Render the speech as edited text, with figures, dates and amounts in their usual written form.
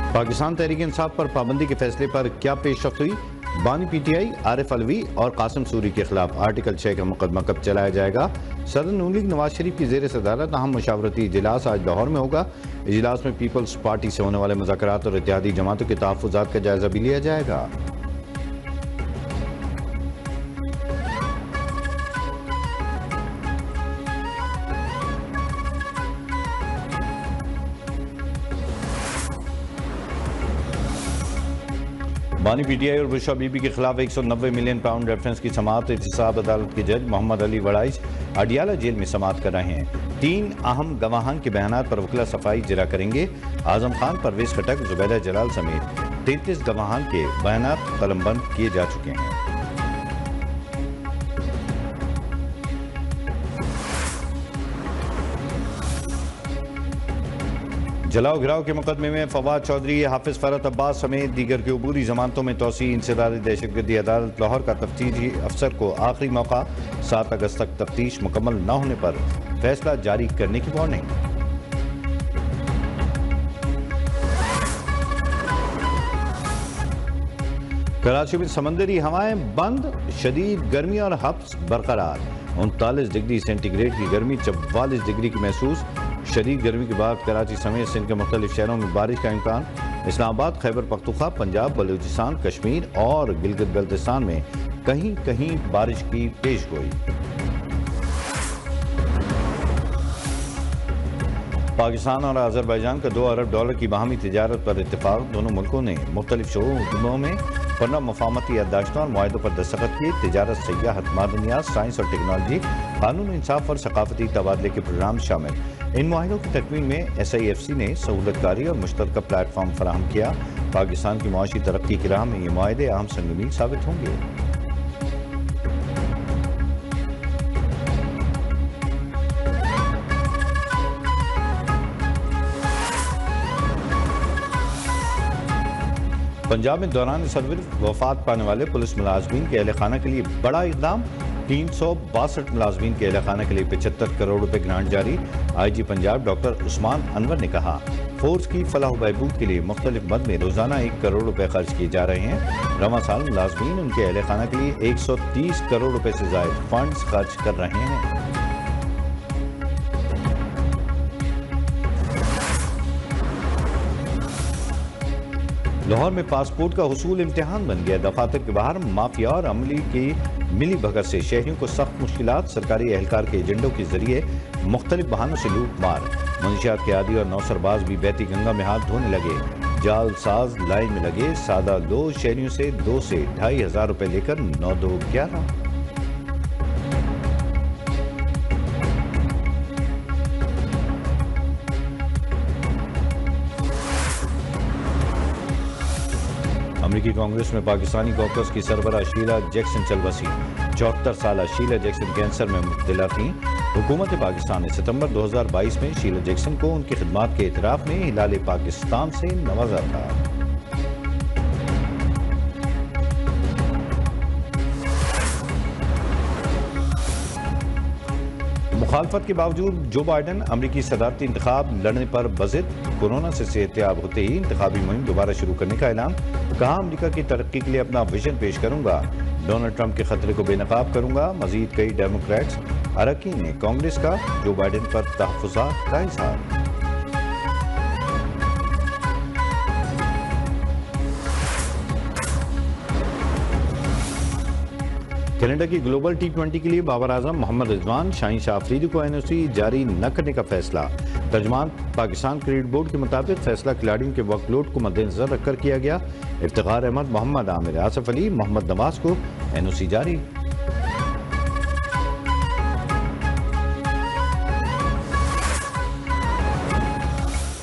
पाकिस्तान तहरीक इंसाफ पर पाबंदी के फैसले पर क्या पेशरफ्त हुई? बानी पीटीआई आरिफ अलवी और कासिम सूरी के खिलाफ आर्टिकल 6 का मुकदमा कब चलाया जाएगा? सदर नून लीग नवाज शरीफ की ज़ेर सदारत अहम मशावरती इजलास आज लाहौर में होगा। इजलास में पीपल्स पार्टी से होने वाले मुज़ाकरात और इत्तेहादी जमातों के तहफ़्फ़ुज़ात का जायजा भी लिया जाएगा। बानी पीटीआई और बुशरा बीबी के खिलाफ 190 मिलियन पाउंड रेफरेंस की समाअत एहतसाब अदालत के जज मोहम्मद अली वड़ाइश अडियाला जेल में समाअत कर रहे हैं। 3 अहम गवाहान के बयानात पर वकील सफाई जिरा करेंगे। आजम खान, परवेज खटक, जुबैदा जलाल समेत 33 गवाहान के बयानात कलमबंद किए जा चुके हैं। जलाओ गिराव के मुकदमे में फवाद चौधरी, हाफिज फरत अब्बास समेत दीगर की अबूरी जमानतों में तोसी। इंसदादी दहशतगर्दी अदालत लाहौर का तफ्तीशी अफसर को आखिरी मौका, 7 अगस्त तक तफ्तीश मुकम्मल न होने पर फैसला जारी करने की वार्निंग। कराची में समंदरी हवाएं बंद, शदीद गर्मी और हब्स बरकरार। 39 डिग्री सेंटीग्रेड की गर्मी, 44 डिग्री की महसूस। शदीद गर्मी के बाद कराची समेत सिंध के मुख्तलिफ शहरों में बारिश का इम्कान। इस्लामाबाद, खैबर पख्तूनख्वा, पंजाब, बलूचिस्तान, कश्मीर और गिलगित बल्तिस्तान में कहीं कहीं बारिश की पेशगोई। पाकिस्तान और अजरबैजान का $2 अरब की बाहमी तिजारत पर इत्तेफाक। दोनों मुल्कों ने मुख्तलिफ शोबों में 15 मफाहमती याददाश्तों और मुआहदों पर दस्तखत किए। तिजारत, सयाहत, मादनियात, साइंस और टेक्नोलॉजी, कानून इंसाफ और सकाफती तबादले के प्रोग्राम शामिल। इन मुआहिदों की तकमील में SIFC ने सहूलतकारी और मुश्तरका प्लेटफॉर्म फराहम किया। पाकिस्तान की मुआशी तरक्की की राह में ये मुआहिदे अहम संगमील साबित होंगे। पंजाब में दौरान सदर वफात पाने वाले पुलिस मुलाजमीन के अहल खाना के लिए बड़ा इकदाम। 362 मुलाजमीन के अहल खाना के लिए 75 करोड़ रुपए ग्रांट जारी। IG पंजाब डॉक्टर उस्मान अनवर ने कहा, फोर्स की फलाह बहबूद के लिए मुख्तलिफ मद में रोजाना 1 करोड़ रुपए खर्च किए जा रहे हैं। रवां साल मुलाजमीन उनके अहल खाना के लिए 130 करोड़ रुपए से ज्यादा फंड्स खर्च कर रहे हैं। लाहौर में पासपोर्ट का हुसूल इम्तिहान बन गया। दफातर के बाहर माफिया और अमली की मिली भगत से शहरियों को सख्त मुश्किलात। सरकारी एहलकार के एजेंडों के जरिए मुख्तलिफ बहानों से लूट मार। मंशियात के आदी और नौसरबाज भी बहती गंगा में हाथ धोने लगे। जालसाज लाइन में लगे। सादा लोग शहरियों से 2 से 2.5 हज़ार रुपए लेकर 9-2-11। अमेरिकी कांग्रेस में पाकिस्तानी कॉकस की सरबराह शीला जैक्सन चल बसी। 74 साल शीला जैक्सन कैंसर में मुब्तला थीं। हुकूमत पाकिस्तान ने सितंबर 2022 में शीला जैक्सन को उनकी खिदमात के एतराफ में हिलाल पाकिस्तान से नवाजा था। मुखालफत के बावजूद जो बाइडन अमरीकी सदारती इंतखाब लड़ने पर बज़िद। कोरोना से सेहतियाब होते ही इंतखाबी मुहिम दोबारा शुरू करने का ऐलान। कहा, अमरीका की तरक्की के लिए अपना विजन पेश करूंगा। डोनाल्ड ट्रंप के खतरे को बेनकाब करूंगा। मजीद कई डेमोक्रेट्स अरकान ने कांग्रेस का जो बाइडन पर तहफ़्फ़ुज़ात का इज़हार। कनाडा की ग्लोबल T20 के लिए बाबर आजम, मोहम्मद रिजवान, शाहीन शाह अफरीदी को NOC जारी न करने का फैसला। तर्जमान पाकिस्तान क्रिकेट बोर्ड के मुताबिक फैसला खिलाड़ियों के वर्कलोड को मद्देनजर रखकर किया गया। इफ्तिखार अहमद, मोहम्मद आमिर, आसिफ अली, मोहम्मद नवाज को NOC जारी।